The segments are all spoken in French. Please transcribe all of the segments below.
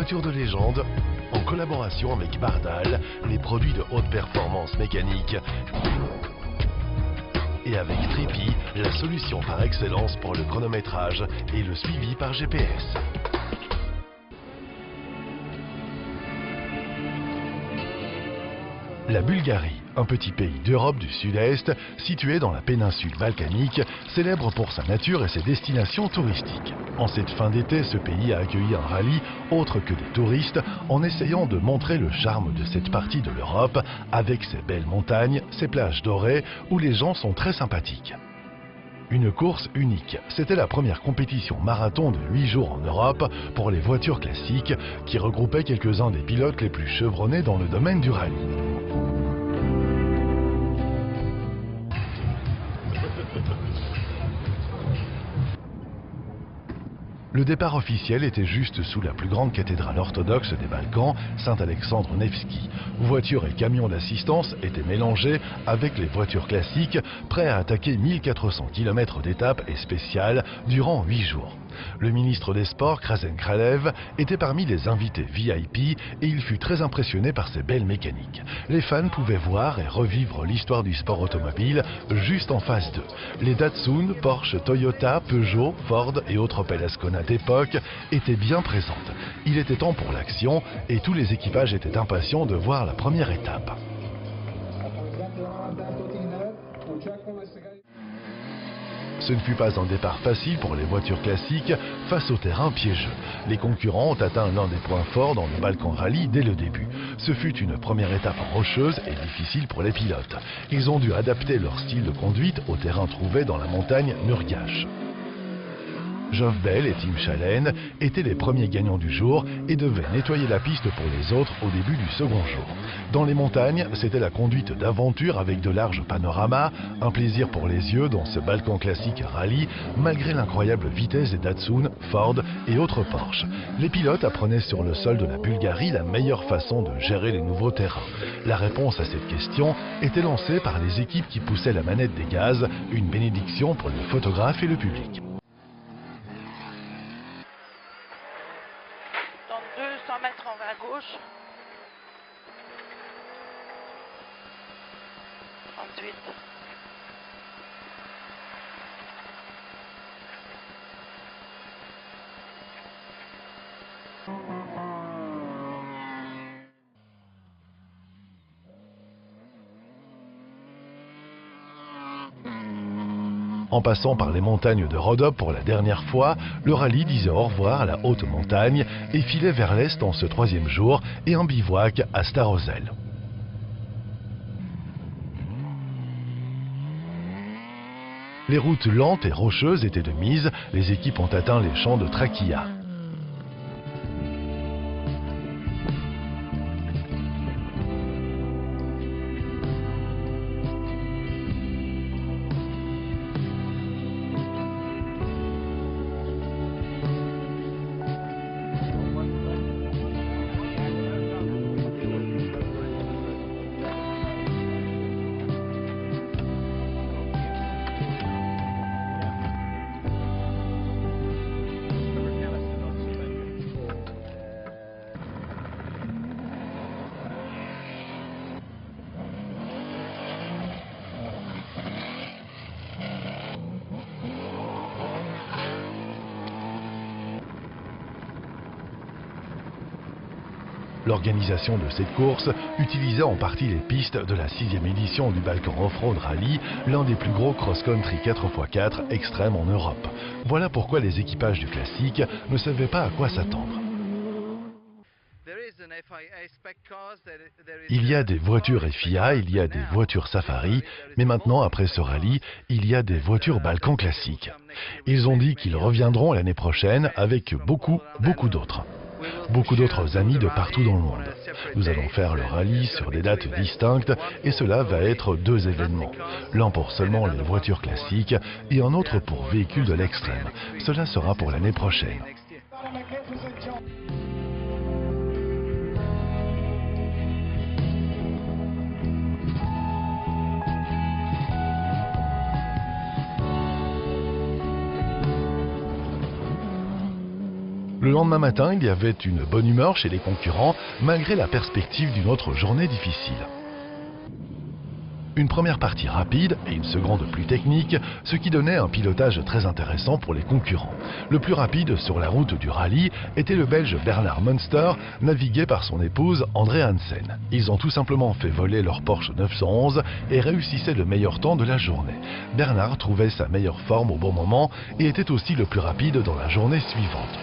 voitures de légende, en collaboration avec Bardal, les produits de haute performance mécanique, et avec Trippy, la solution par excellence pour le chronométrage et le suivi par GPS. La Bulgarie, un petit pays d'Europe du Sud-Est, situé dans la péninsule balkanique, célèbre pour sa nature et ses destinations touristiques. En cette fin d'été, ce pays a accueilli un rallye autre que des touristes, en essayant de montrer le charme de cette partie de l'Europe, avec ses belles montagnes, ses plages dorées, où les gens sont très sympathiques. Une course unique, c'était la première compétition marathon de 8 jours en Europe pour les voitures classiques, qui regroupait quelques-uns des pilotes les plus chevronnés dans le domaine du rallye. Le départ officiel était juste sous la plus grande cathédrale orthodoxe des Balkans, Saint-Alexandre Nevski. Voitures et camions d'assistance étaient mélangés avec les voitures classiques, prêts à attaquer 1400 km d'étapes et spéciales durant 8 jours. Le ministre des Sports, Krasen Kralev, était parmi les invités VIP et il fut très impressionné par ses belles mécaniques. Les fans pouvaient voir et revivre l'histoire du sport automobile juste en face d'eux. Les Datsun, Porsche, Toyota, Peugeot, Ford et autres Opel Ascona d'époque étaient bien présentes. Il était temps pour l'action et tous les équipages étaient impatients de voir la première étape. Ce ne fut pas un départ facile pour les voitures classiques face au terrain piégeux. Les concurrents ont atteint l'un des points forts dans le Balkan Rally dès le début. Ce fut une première étape rocheuse et difficile pour les pilotes. Ils ont dû adapter leur style de conduite au terrain trouvé dans la montagne Nurgash. Geoff Bell et Tim Chalen étaient les premiers gagnants du jour et devaient nettoyer la piste pour les autres au début du second jour. Dans les montagnes, c'était la conduite d'aventure avec de larges panoramas, un plaisir pour les yeux dans ce Balkan classique rallye, malgré l'incroyable vitesse des Datsun, Ford et autres Porsche. Les pilotes apprenaient sur le sol de la Bulgarie la meilleure façon de gérer les nouveaux terrains. La réponse à cette question était lancée par les équipes qui poussaient la manette des gaz, une bénédiction pour le photographe et le public. Dans 200 mètres, on va à gauche. Ensuite. En passant par les montagnes de Rhodope pour la dernière fois, le rallye disait au revoir à la haute montagne et filait vers l'est en ce troisième jour et un bivouac à Starozel. Les routes lentes et rocheuses étaient de mise, les équipes ont atteint les champs de Trakia. L'organisation de cette course utilisait en partie les pistes de la 6e édition du Balkan Off-Road Rally, l'un des plus gros cross-country 4x4 extrêmes en Europe. Voilà pourquoi les équipages du classique ne savaient pas à quoi s'attendre. Il y a des voitures FIA, il y a des voitures Safari, mais maintenant, après ce rallye, il y a des voitures Balkan classiques. Ils ont dit qu'ils reviendront l'année prochaine avec beaucoup d'autres. Beaucoup d'autres amis de partout dans le monde. Nous allons faire le rallye sur des dates distinctes et cela va être 2 événements. L'un pour seulement les voitures classiques et un autre pour véhicules de l'extrême. Cela sera pour l'année prochaine. Le lendemain matin, il y avait une bonne humeur chez les concurrents, malgré la perspective d'une autre journée difficile. Une première partie rapide et une seconde plus technique, ce qui donnait un pilotage très intéressant pour les concurrents. Le plus rapide sur la route du rallye était le Belge Bernard Munster, navigué par son épouse André Hansen. Ils ont tout simplement fait voler leur Porsche 911 et réussissaient le meilleur temps de la journée. Bernard trouvait sa meilleure forme au bon moment et était aussi le plus rapide dans la journée suivante.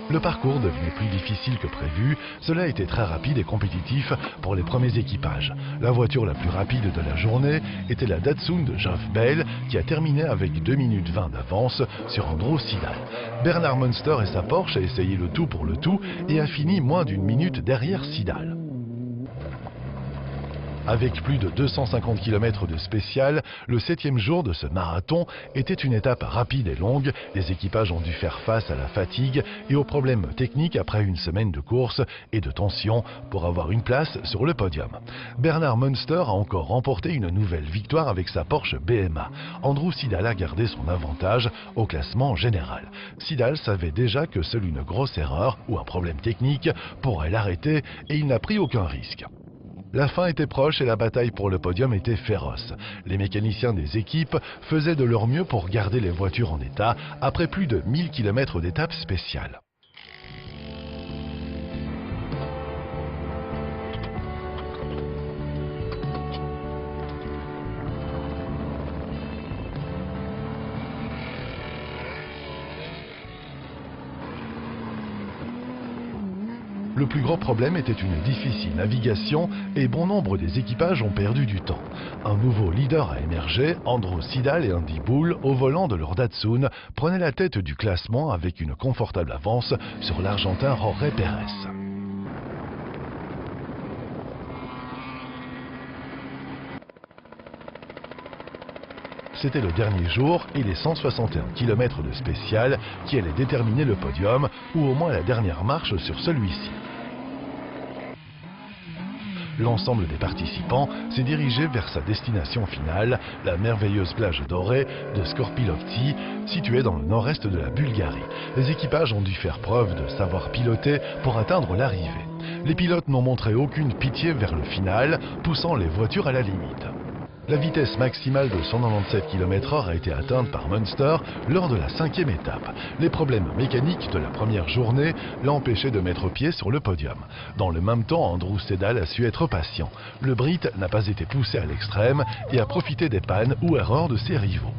Le parcours devenait plus difficile que prévu, cela était très rapide et compétitif pour les premiers équipages. La voiture la plus rapide de la journée était la Datsun de Geoff Bell qui a terminé avec 2 minutes 20 d'avance sur Andrew Sidal. Bernard Munster et sa Porsche a essayé le tout pour le tout et a fini moins d'une minute derrière Sidal. Avec plus de 250 km de spécial, le 7e jour de ce marathon était une étape rapide et longue. Les équipages ont dû faire face à la fatigue et aux problèmes techniques après une semaine de course et de tension pour avoir une place sur le podium. Bernard Munster a encore remporté une nouvelle victoire avec sa Porsche BMA. Andrew Sidal a gardé son avantage au classement général. Sidal savait déjà que seule une grosse erreur ou un problème technique pourrait l'arrêter et il n'a pris aucun risque. La fin était proche et la bataille pour le podium était féroce. Les mécaniciens des équipes faisaient de leur mieux pour garder les voitures en état après plus de 1000 km d'étapes spéciales. Le plus gros problème était une difficile navigation et bon nombre des équipages ont perdu du temps. Un nouveau leader a émergé, Andrew Sidal et Andy Bull, au volant de leur Datsun, prenaient la tête du classement avec une confortable avance sur l'Argentin Jorge Pérez. C'était le dernier jour et les 161 km de spécial qui allaient déterminer le podium ou au moins la dernière marche sur celui-ci. L'ensemble des participants s'est dirigé vers sa destination finale, la merveilleuse plage dorée de Skorpilovci, située dans le nord-est de la Bulgarie. Les équipages ont dû faire preuve de savoir piloter pour atteindre l'arrivée. Les pilotes n'ont montré aucune pitié vers le final, poussant les voitures à la limite. La vitesse maximale de 197 km/h a été atteinte par Munster lors de la 5e étape. Les problèmes mécaniques de la première journée l'ont empêché de mettre pied sur le podium. Dans le même temps, Andrew Sidal a su être patient. Le Brit n'a pas été poussé à l'extrême et a profité des pannes ou erreurs de ses rivaux.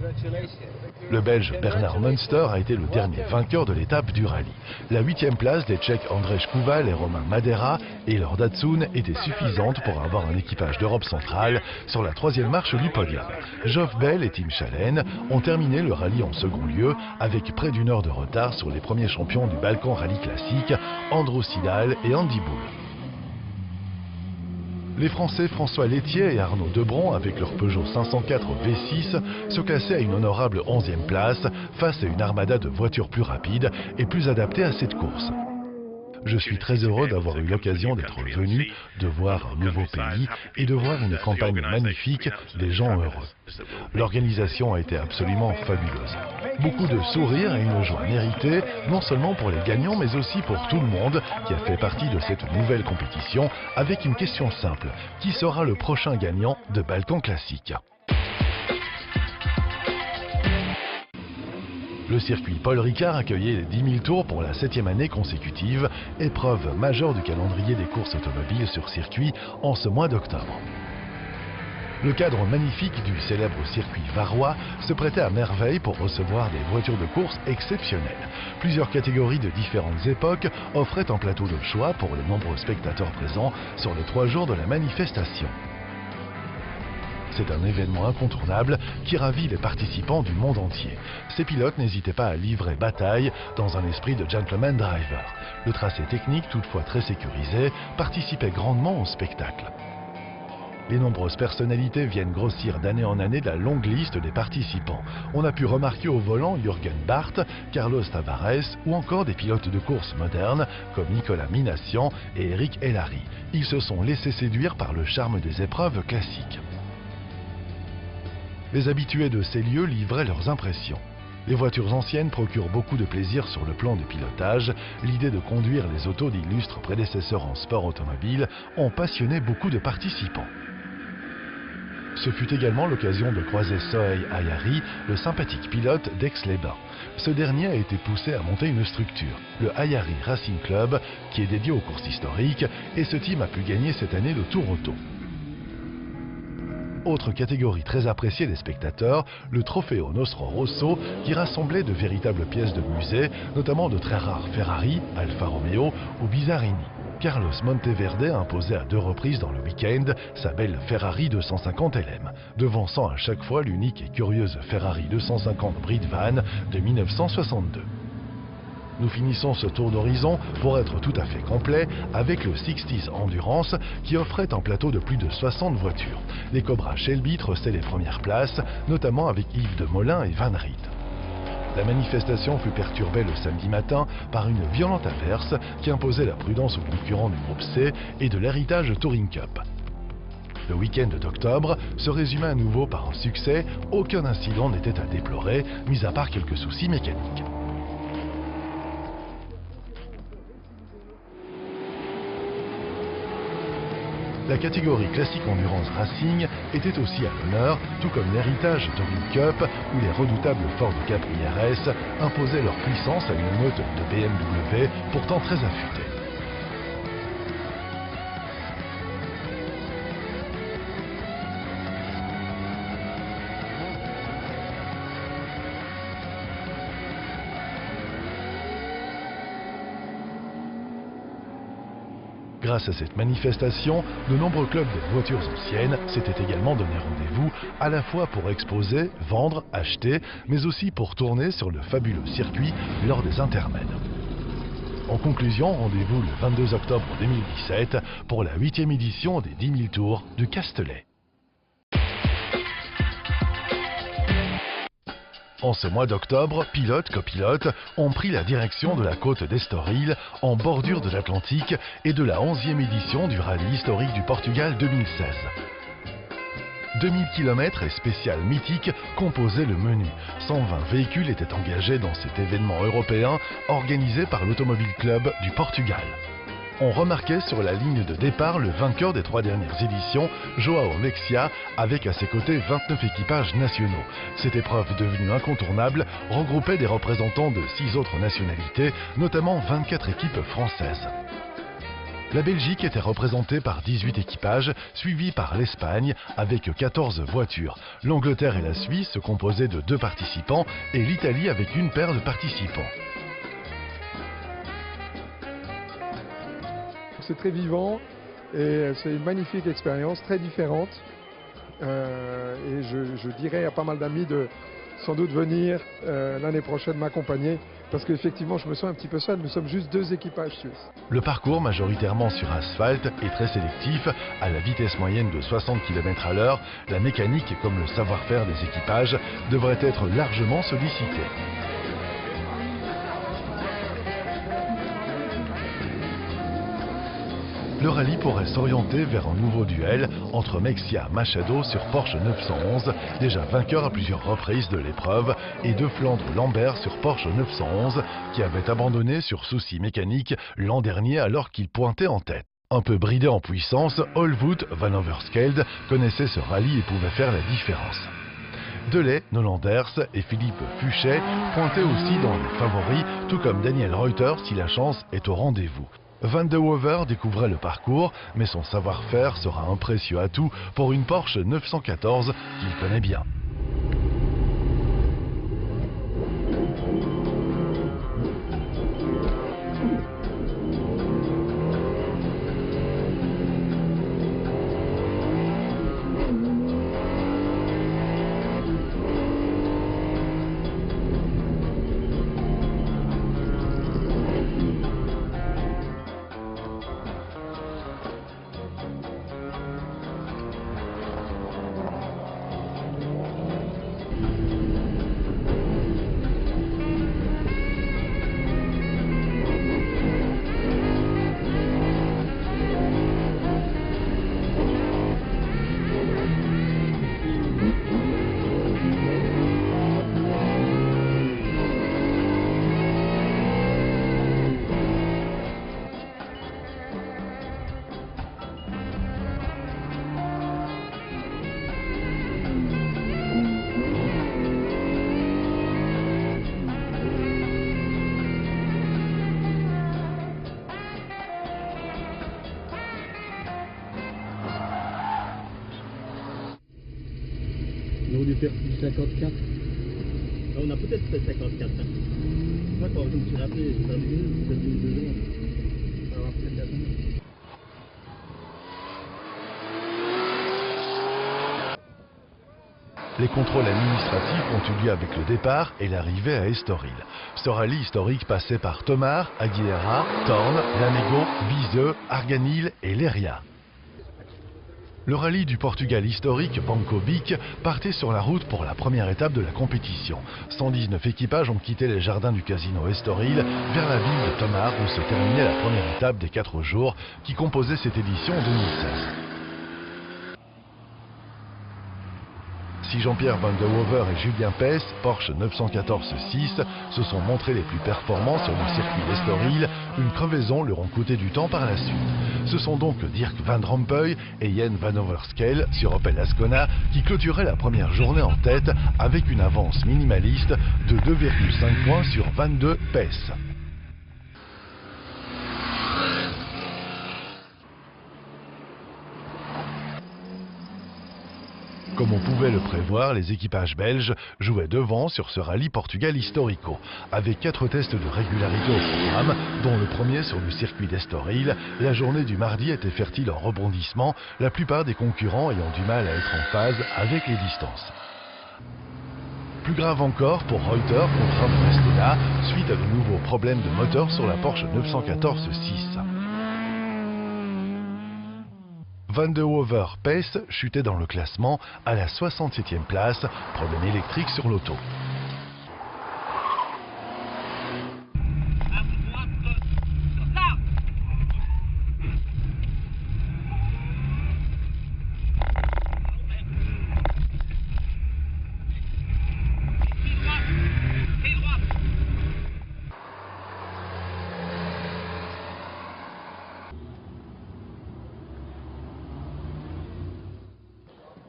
Le Belge Bernard Munster a été le dernier vainqueur de l'étape du rallye. La 8e place des Tchèques Andrzej Kouval et Romain Madera et leur Datsun était suffisante pour avoir un équipage d'Europe centrale sur la 3e marche du podium. Geoff Bell et Tim Challen ont terminé le rallye en second lieu avec près d'une heure de retard sur les premiers champions du Balkan Rallye classique, Andrew Sidal et Andy Bull. Les Français François Lettier et Arnaud Debron, avec leur Peugeot 504 V6, se classaient à une honorable 11e place face à une armada de voitures plus rapides et plus adaptées à cette course. Je suis très heureux d'avoir eu l'occasion d'être venu, de voir un nouveau pays et de voir une campagne magnifique, des gens heureux. L'organisation a été absolument fabuleuse. Beaucoup de sourires et une joie méritée, non seulement pour les gagnants, mais aussi pour tout le monde qui a fait partie de cette nouvelle compétition, avec une question simple. Qui sera le prochain gagnant de Balkan Classique ? Le circuit Paul Ricard accueillait les 10 000 tours pour la 7e année consécutive, épreuve majeure du calendrier des courses automobiles sur circuit en ce mois d'octobre. Le cadre magnifique du célèbre circuit varois se prêtait à merveille pour recevoir des voitures de course exceptionnelles. Plusieurs catégories de différentes époques offraient un plateau de choix pour les nombreux spectateurs présents sur les 3 jours de la manifestation. C'est un événement incontournable qui ravit les participants du monde entier. Ces pilotes n'hésitaient pas à livrer bataille dans un esprit de gentleman driver. Le tracé technique, toutefois très sécurisé, participait grandement au spectacle. Les nombreuses personnalités viennent grossir d'année en année la longue liste des participants. On a pu remarquer au volant Jürgen Barth, Carlos Tavares ou encore des pilotes de course modernes comme Nicolas Minassian et Eric Hellary. Ils se sont laissés séduire par le charme des épreuves classiques. Les habitués de ces lieux livraient leurs impressions. Les voitures anciennes procurent beaucoup de plaisir sur le plan du pilotage. L'idée de conduire les autos d'illustres prédécesseurs en sport automobile ont passionné beaucoup de participants. Ce fut également l'occasion de croiser Sohei Ayari, le sympathique pilote d'Aix-les-Bains. Ce dernier a été poussé à monter une structure, le Ayari Racing Club, qui est dédié aux courses historiques, et ce team a pu gagner cette année le Tour Auto. Autre catégorie très appréciée des spectateurs, le Trofeo Nostro Rosso, qui rassemblait de véritables pièces de musée, notamment de très rares Ferrari, Alfa Romeo ou Bizarini. Carlos Monteverde imposait à 2 reprises dans le week-end sa belle Ferrari 250 LM, devançant à chaque fois l'unique et curieuse Ferrari 250 Bridvan de 1962. Nous finissons ce tour d'horizon, pour être tout à fait complet, avec le 60s Endurance qui offrait un plateau de plus de 60 voitures. Les Cobra Shelby trossaient les premières places, notamment avec Yves de Molin et Van Riet. La manifestation fut perturbée le samedi matin par une violente averse qui imposait la prudence aux concurrents du groupe C et de l'héritage Touring Cup. Le week-end d'octobre se résumait à nouveau par un succès, aucun incident n'était à déplorer, mis à part quelques soucis mécaniques. La catégorie classique endurance racing était aussi à l'honneur, tout comme l'héritage Touring Cup, où les redoutables Ford Capri RS imposaient leur puissance à une meute de BMW pourtant très affûtée. Grâce à cette manifestation, de nombreux clubs de voitures anciennes s'étaient également donné rendez-vous, à la fois pour exposer, vendre, acheter, mais aussi pour tourner sur le fabuleux circuit lors des intermèdes. En conclusion, rendez-vous le 22 octobre 2017 pour la 8e édition des 10 000 tours du Castellet. En ce mois d'octobre, pilotes, copilotes ont pris la direction de la côte d'Estoril, en bordure de l'Atlantique, et de la 11e édition du rallye historique du Portugal 2016. 2000 km et spécial mythique composaient le menu. 120 véhicules étaient engagés dans cet événement européen organisé par l'Automobile Club du Portugal. On remarquait sur la ligne de départ le vainqueur des 3 dernières éditions, Joao Mexia, avec à ses côtés 29 équipages nationaux. Cette épreuve devenue incontournable regroupait des représentants de 6 autres nationalités, notamment 24 équipes françaises. La Belgique était représentée par 18 équipages, suivis par l'Espagne avec 14 voitures. L'Angleterre et la Suisse se composaient de 2 participants et l'Italie avec une paire de participants. C'est très vivant et c'est une magnifique expérience, très différente. Et je dirais à pas mal d'amis de sans doute venir l'année prochaine m'accompagner parce qu'effectivement je me sens un petit peu seul, nous sommes juste 2 équipages suisses. Le parcours majoritairement sur asphalte est très sélectif, à la vitesse moyenne de 60 km à l'heure, la mécanique comme le savoir-faire des équipages devraient être largement sollicités. Le rallye pourrait s'orienter vers un nouveau duel entre Mexia Machado sur Porsche 911, déjà vainqueur à plusieurs reprises de l'épreuve, et De Flandre Lambert sur Porsche 911, qui avait abandonné sur soucis mécaniques l'an dernier alors qu'il pointait en tête. Un peu bridé en puissance, Holwood Van Overskelde connaissait ce rallye et pouvait faire la différence. Delay, Nolanders et Philippe Fuchet pointaient aussi dans les favoris, tout comme Daniel Reuter si la chance est au rendez-vous. Van de Wover découvrait le parcours, mais son savoir-faire sera un précieux atout pour une Porsche 914 qu'il connaît bien. dû faire du 54. Ah, on a peut-être fait 54. Hein. Moi, quand je me suis rappelé, j'ai pas vu, c'est 2 secondes. Ça va peut-être attendre. Les contrôles administratifs ont eu lieu avec le départ et l'arrivée à Estoril. Ce rallye historique passait par Tomar, Aguilera, Thorn, Lamego, Viseu, Arganil et Leiria. Le rallye du Portugal historique Banco Bic partait sur la route pour la première étape de la compétition. 119 équipages ont quitté les jardins du casino Estoril vers la ville de Tomar où se terminait la première étape des 4 jours qui composait cette édition 2016. Si Jean-Pierre Van de Hoever et Julien Pes, Porsche 914-6, se sont montrés les plus performants sur le circuit Estoril, une crevaison leur ont coûté du temps par la suite. Ce sont donc Dirk Van Rompuy et Jen Van Overskel sur Opel Ascona qui clôturaient la première journée en tête avec une avance minimaliste de 2,5 points sur 22 Pes. Comme on pouvait le prévoir, les équipages belges jouaient devant sur ce rallye Portugal Historico, avec 4 tests de régularité au programme, dont le premier sur le circuit d'Estoril. La journée du mardi était fertile en rebondissements, la plupart des concurrents ayant du mal à être en phase avec les distances. Plus grave encore pour Reuter, contraint de rester là, suite à de nouveaux problèmes de moteur sur la Porsche 914-6. Van de Hoever Pes chutait dans le classement à la 67e place, problème électrique sur l'auto.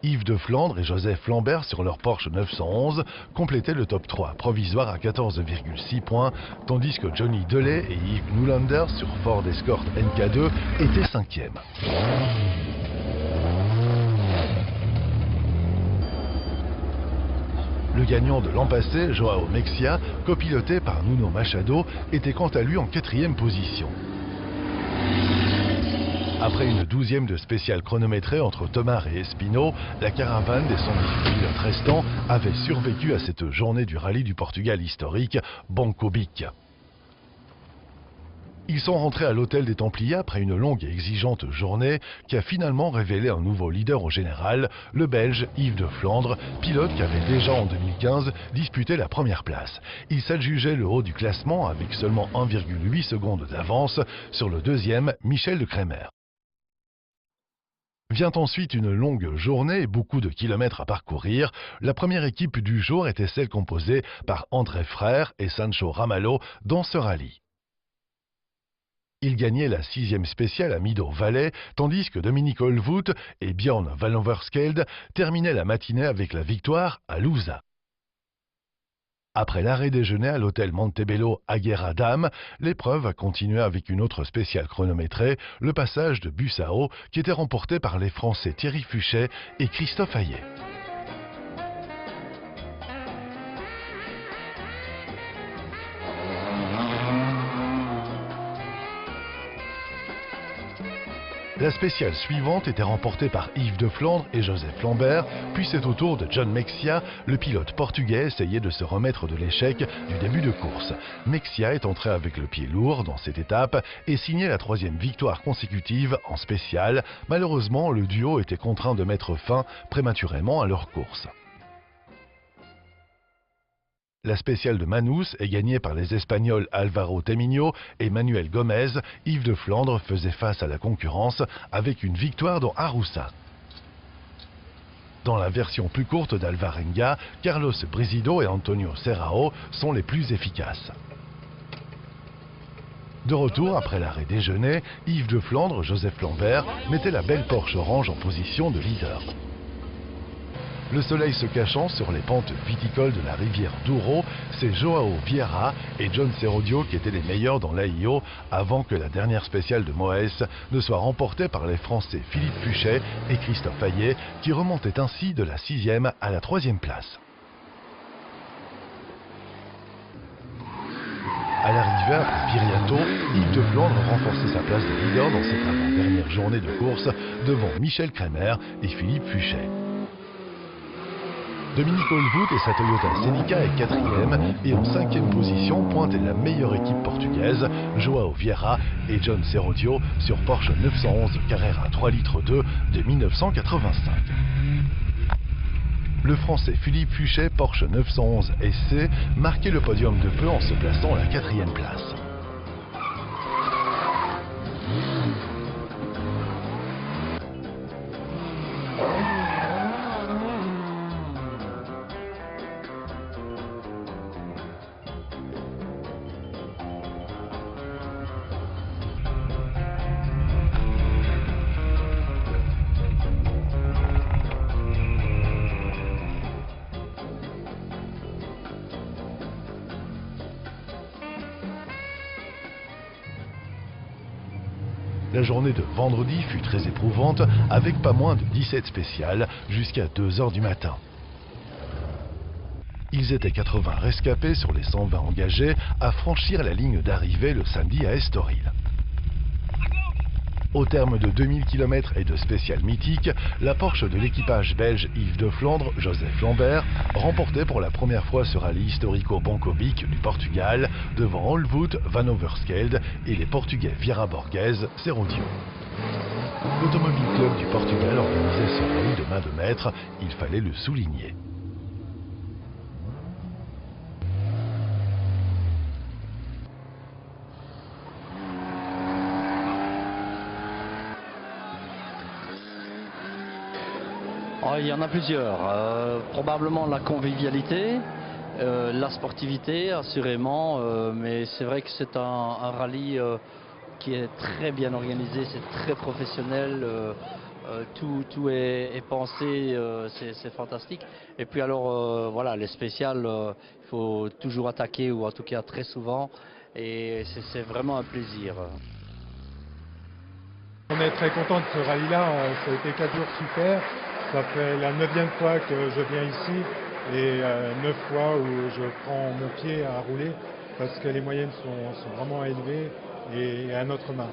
Yves de Flandre et Joseph Lambert sur leur Porsche 911 complétaient le top 3 provisoire à 14,6 points, tandis que Johnny Delay et Yves Newlander sur Ford Escort NK2 étaient 5e. Le gagnant de l'an passé, Joao Mexia, copiloté par Nuno Machado, était quant à lui en 4e position. Après une 12e de spécial chronométrée entre Tomar et Espino, la caravane des 110 pilotes restants avait survécu à cette journée du rallye du Portugal historique Banco Bic. Ils sont rentrés à l'hôtel des Templiers après une longue et exigeante journée qui a finalement révélé un nouveau leader au général, le Belge Yves de Flandre, pilote qui avait déjà en 2015 disputé la première place. Il s'adjugeait le haut du classement avec seulement 1,8 secondes d'avance sur le deuxième Michel de Kremer. Vient ensuite une longue journée et beaucoup de kilomètres à parcourir. La première équipe du jour était celle composée par André Frère et Sancho Ramalho dans ce rallye. Ils gagnaient la 6e spéciale à Middo-Valais, tandis que Dominique Olvoet et Björn Van Overskeld terminaient la matinée avec la victoire à Louza. Après l'arrêt déjeuner à l'hôtel Montebello à Guerra-Dame, l'épreuve a continué avec une autre spéciale chronométrée, le passage de Bussao, qui était remporté par les Français Thierry Fuchet et Christophe Hayet. La spéciale suivante était remportée par Yves de Flandre et Joseph Lambert, puis c'est au tour de John Mexia, le pilote portugais essayait de se remettre de l'échec du début de course. Mexia est entré avec le pied lourd dans cette étape et signait la 3e victoire consécutive en spéciale. Malheureusement, le duo était contraint de mettre fin prématurément à leur course. La spéciale de Manus est gagnée par les Espagnols Álvaro Temino et Manuel Gomez. Yves de Flandre faisait face à la concurrence avec une victoire dans Arousa. Dans la version plus courte d'Alvarenga, Carlos Brisido et Antonio Serrao sont les plus efficaces. De retour après l'arrêt déjeuner, Yves de Flandre, Joseph Lambert mettaient la belle Porsche orange en position de leader. Le soleil se cachant sur les pentes viticoles de la rivière Douro, c'est Joao Vieira et John Serodio qui étaient les meilleurs dans l'AIO avant que la dernière spéciale de Moès ne soit remportée par les Français Philippe Fuchet et Christophe Hayet qui remontaient ainsi de la 6e à la 3e place. À l'arrivée à Viriato, Yves de Flandre renforçait sa place de leader dans cette avant-dernière journée de course devant Michel Kremer et Philippe Fuchet. Dominique Olvoet et sa Toyota Celica est 4e et en 5e position pointait la meilleure équipe portugaise, Joao Vieira et John Serodio sur Porsche 911 Carrera 3 litres 2 de 1985. Le Français Philippe Fuchet, Porsche 911 SC, marquait le podium de peu en se plaçant à la 4e place. La journée de vendredi fut très éprouvante avec pas moins de 17 spéciales jusqu'à 2 h du matin. Ils étaient 80 rescapés sur les 120 engagés à franchir la ligne d'arrivée le samedi à Estoril. Au terme de 2000 km et de spéciales mythiques, la Porsche de l'équipage belge Yves de Flandre, Joseph Lambert, remportait pour la première fois ce rallye historico-bancobique du Portugal devant Olvoet, Van Overskelde et les Portugais Vieira Borges, Serodio. L'Automobile Club du Portugal organisait ce rallye de main de maître, il fallait le souligner. Oh, il y en a plusieurs. Probablement la convivialité, la sportivité, assurément. Mais c'est vrai que c'est un rallye qui est très bien organisé, c'est très professionnel. Tout est pensé, c'est fantastique. Et puis alors, voilà, les spéciales, il faut toujours attaquer, ou en tout cas très souvent. Et c'est vraiment un plaisir. On est très content de ce rallye-là, ça a été 4 jours super. Ça fait la 9e fois que je viens ici et 9 fois où je prends mon pied à rouler parce que les moyennes sont vraiment élevées et à notre main.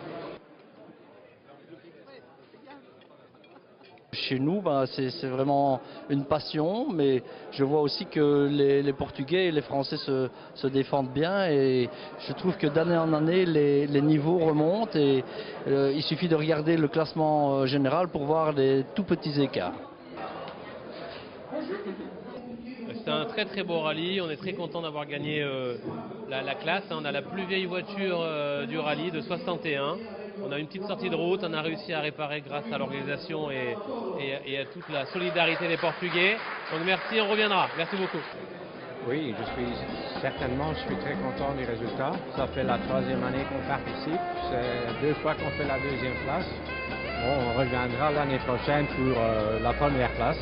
Chez nous, c'est vraiment une passion, mais je vois aussi que les Portugais et les Français se défendent bien, et je trouve que d'année en année, les niveaux remontent, et il suffit de regarder le classement général pour voir les tout petits écarts. C'est un très très beau rallye, on est très content d'avoir gagné la classe. On a la plus vieille voiture du rallye de 61. On a une petite sortie de route, on a réussi à réparer grâce à l'organisation et à toute la solidarité des Portugais. Donc merci, on reviendra. Merci beaucoup. Oui, je suis très content du résultat. Ça fait la 3e année qu'on participe. C'est 2 fois qu'on fait la 2e place. Bon, on reviendra l'année prochaine pour la 1re place.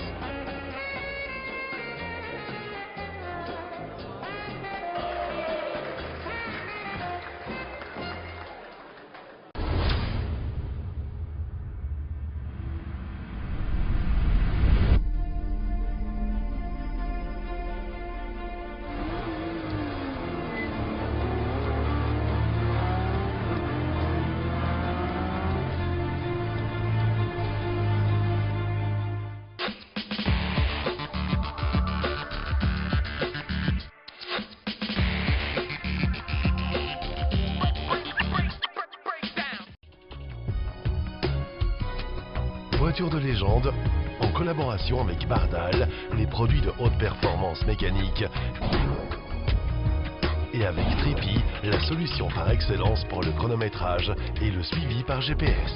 Voiture de légende, en collaboration avec Bardal, les produits de haute performance mécanique, et avec Tripi, la solution par excellence pour le chronométrage et le suivi par GPS.